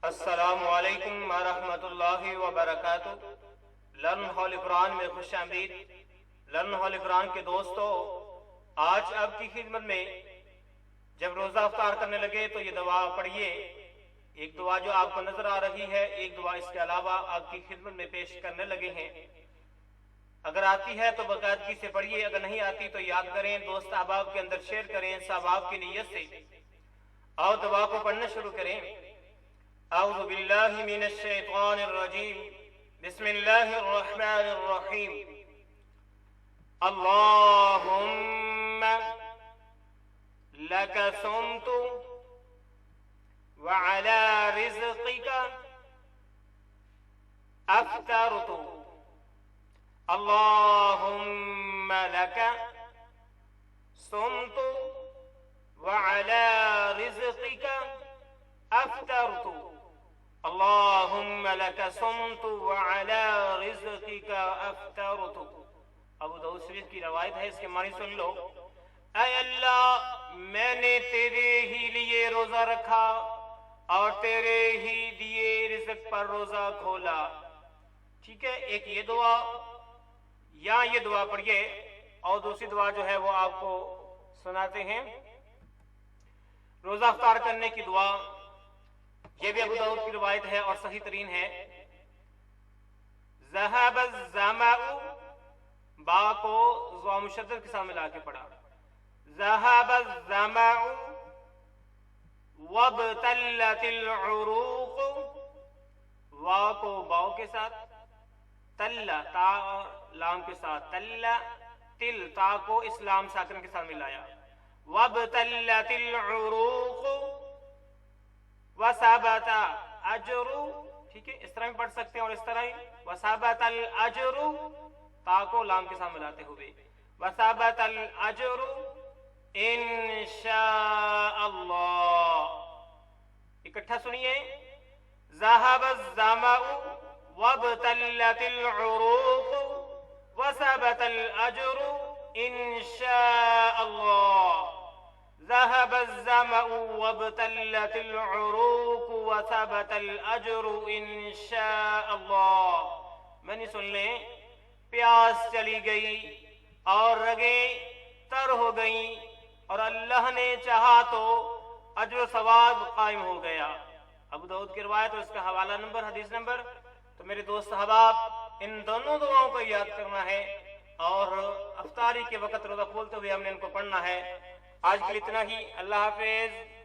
السلام علیکم ورحمۃ اللہ وبرکاتہ۔ لرن ہولی قرآن میں خوش آمدید۔ لرن ہولی قرآن کے دوستو، آج آپ کی خدمت میں جب روزہ افطار کرنے لگے تو یہ دعا پڑھیے۔ ایک دعا جو آپ کو نظر آ رہی ہے، ایک دعا اس کے علاوہ آپ کی خدمت میں پیش کرنے لگے ہیں۔ اگر آتی ہے تو باقاعدگی سے پڑھیے، اگر نہیں آتی تو یاد کریں، دوست احباب کے اندر شیئر کریں ثواب کی نیت سے۔ اور دعا کو پڑھنا شروع کریں۔ اعوذ باللہ من الشیطان الرجیم، بسم اللہ الرحمن الرحیم۔ اللہم لک صمت وعلی رزقک افطرت۔ اللہم لک صمت وعلی رزقک افطرت۔ اللہم لک صمت وعلی رزقک افطرت۔ ابو داؤد شریف کی روایت ہے، اس کے معنی سن لو۔ اے اللہ، میں نے تیرے ہی لیے روزہ رکھا اور تیرے ہی دیے رزق پر روزہ کھولا۔ ٹھیک ہے، ایک یہ دعا یا یہ دعا پڑھیے، اور دوسری دعا جو ہے وہ آپ کو سناتے ہیں۔ روزہ افطار کرنے کی دعا، یہ بھی ابو داؤد کی روایت ہے اور صحیح ترین ہے۔ ذہب الظمأ، با کو ضا مشدد کے ساتھ ملا کے پڑھا۔ ذہب الظمأ وابتلت العروق، وا کو باؤ کے ساتھ، تل تا اور لام کے ساتھ، تل تل تا کو اسلام ساکن کے ساتھ ملایا۔ وابتلت العروق وثبت اجر، ٹھیک ہے، اس طرح بھی پڑھ سکتے ہیں اور اس طرح ہی وثبت الاجر، تا کو لام کے ساتھ ملاتے ہوئے، وثبت الاجر انشاء اللہ۔ اکٹھا سنیے، ذہب الظمأ وابتلت العروق وثبت الاجر انشاء اللہ۔ ذهب الظمأ وابتلت العروق وثبت الاجر انشاء اللہ۔ میں نے سن لیں، پیاس چلی گئی اور رگیں تر ہو گئیں اور اللہ نے چاہا تو اجر و ثواب قائم ہو گیا۔ ابو داؤد کی روایت اور اس کا حوالہ نمبر، حدیث نمبر۔ تو میرے دوست احباب، ان دونوں دعاؤں کو یاد کرنا ہے اور افطاری کے وقت روزہ کھولتے ہوئے ہم نے ان کو پڑھنا ہے۔ آج کے لیے اتنا ہی، اللہ حافظ۔